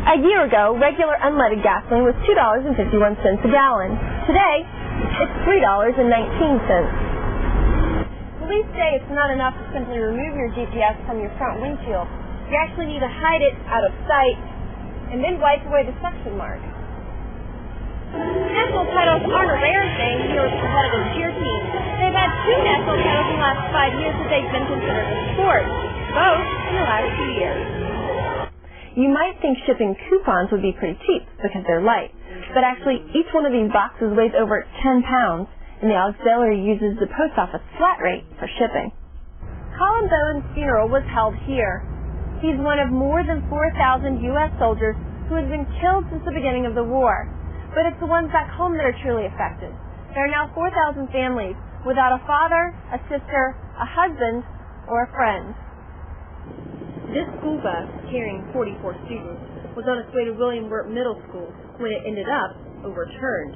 A year ago, regular unleaded gasoline was $2.51 a gallon. Today, it's $3.19. Police say it's not enough to simply remove your GPS from your front windshield. You actually need to hide it out of sight and then wipe away the suction mark. National titles aren't a rare thing here with competitive cheer teams. They've had 2 national titles in the last 5 years that they've been considered a sport, both in the last 2 years. You might think shipping coupons would be pretty cheap because they're light, but actually each one of these boxes weighs over 10 pounds, and the auxiliary uses the post office flat rate for shipping. Colin Bowen's funeral was held here. He's one of more than 4,000 U.S. soldiers who has been killed since the beginning of the war. But it's the ones back home that are truly affected. There are now 4,000 families without a father, a sister, a husband, or a friend. This school bus, carrying 44 students, was on its way to William Wirt Middle School when it ended up overturned.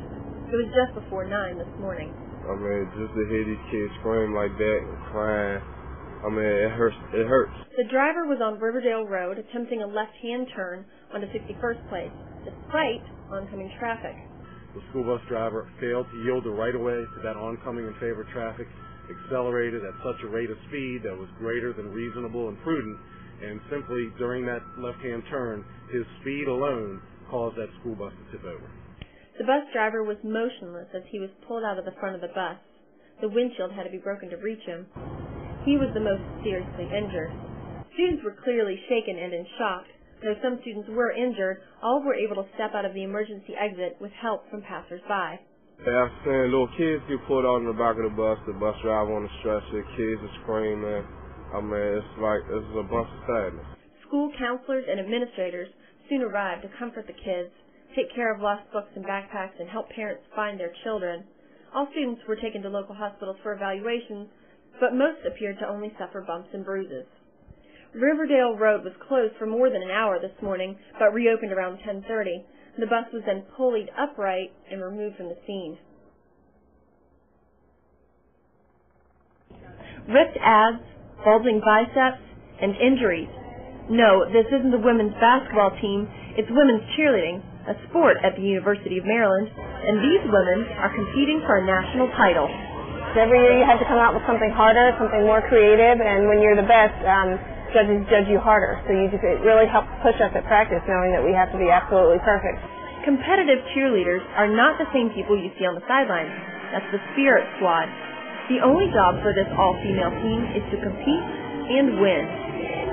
It was just before 9 this morning. I mean, just to hear these kids scream like that and crying, I mean, it hurts. The driver was on Riverdale Road attempting a left-hand turn onto 61st Place, despite oncoming traffic. The school bus driver failed to yield the right-of-way to that oncoming and favored traffic, accelerated at such a rate of speed that was greater than reasonable and prudent, and simply during that left-hand turn, his speed alone caused that school bus to tip over. The bus driver was motionless as he was pulled out of the front of the bus. The windshield had to be broken to reach him. He was the most seriously injured. Students were clearly shaken and in shock. Though some students were injured, all were able to step out of the emergency exit with help from passers-by. I've seen little kids get pulled out in the back of the bus driver on the stretcher, kids are screaming. I mean, it's a bunch of sadness. School counselors and administrators soon arrived to comfort the kids, take care of lost books and backpacks, and help parents find their children. All students were taken to local hospitals for evaluations, but most appeared to only suffer bumps and bruises. Riverdale Road was closed for more than an hour this morning, but reopened around 10:30. The bus was then pulleyed upright and removed from the scene. Ripped abs, bulging biceps, and injuries. No, this isn't the women's basketball team, it's women's cheerleading, a sport at the University of Maryland, and these women are competing for a national title. Every year you have to come out with something harder, something more creative, and when you're the best, judges judge you harder. So it really helps push us at practice knowing that we have to be absolutely perfect. Competitive cheerleaders are not the same people you see on the sidelines. That's the Spirit Squad. The only job for this all-female team is to compete and win.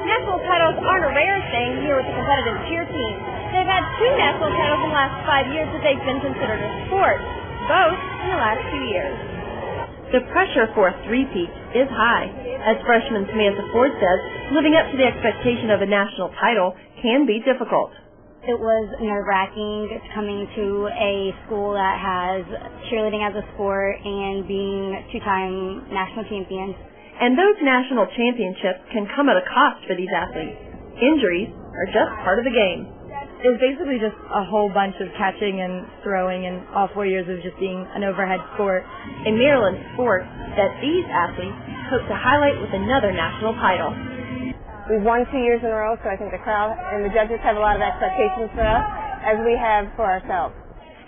National titles aren't a rare thing here with the competitive cheer team. They've had 2 national titles in the last 5 years that they've been considered a sport, both in the last 2 years. The pressure for a three-peat is high. As freshman Samantha Ford says, living up to the expectation of a national title can be difficult. It was nerve-wracking coming to a school that has cheerleading as a sport and being 2-time national champions. And those national championships can come at a cost for these athletes. Injuries are just part of the game. It was basically just a whole bunch of catching and throwing and all 4 years of just being an overhead sport. A Maryland sport that these athletes hope to highlight with another national title. We've won 2 years in a row, so I think the crowd and the judges have a lot of expectations for us, as we have for ourselves.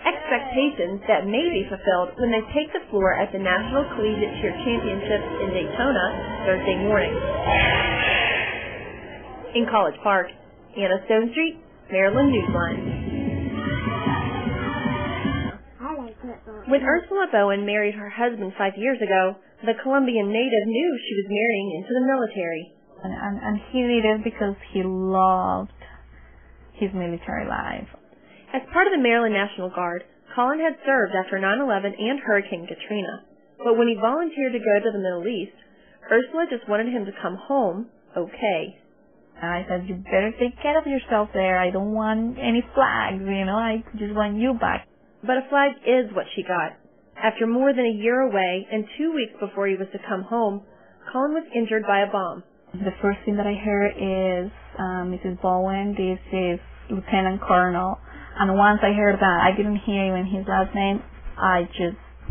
Expectations that may be fulfilled when they take the floor at the National Collegiate Cheer Championships in Daytona Thursday morning. In College Park, Anna Stonestreet, Maryland Newsline. When Ursula Bowen married her husband 5 years ago, the Colombian native knew she was marrying into the military. And he did it because he loved his military life. As part of the Maryland National Guard, Colin had served after 9/11 and Hurricane Katrina. But when he volunteered to go to the Middle East, Ursula just wanted him to come home okay. I said, you better take care of yourself there. I don't want any flags, I just want you back. But a flag is what she got. After more than a year away and 2 weeks before he was to come home, Colin was injured by a bomb. The first thing that I heard is, Mrs. Bowen, this is Lieutenant Colonel. And once I heard that, I didn't hear even his last name,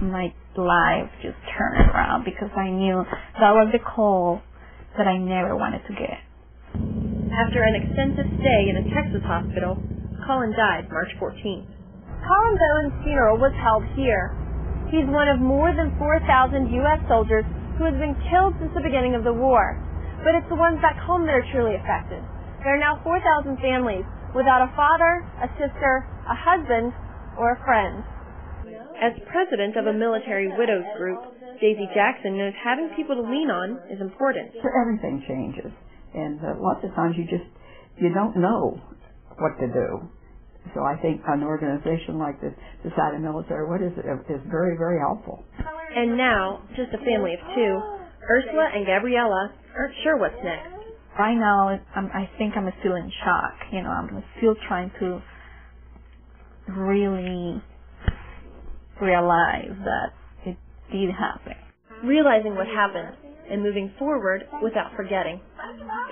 my life just turned around because I knew that was the call that I never wanted to get. After an extensive stay in a Texas hospital, Colin died March 14th. Colin Bowen's funeral was held here. He's one of more than 4,000 U.S. soldiers who has been killed since the beginning of the war. But it's the ones back home that are truly affected. There are now 4,000 families without a father, a sister, a husband, or a friend. As president of a military widows group, Daisy Jackson knows having people to lean on is important. Everything changes, and lots of times you don't know what to do. So I think an organization like this, Society of Military Widows, is very, very helpful. And now, just a family of two, Ursula and Gabriella aren't sure what's next. Right now, I think I'm still in shock. I'm still trying to really realize that it did happen. Realizing what happened and moving forward without forgetting.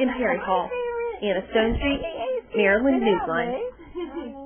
In Perry Hall, Anna Stonestreet, Maryland Newsline.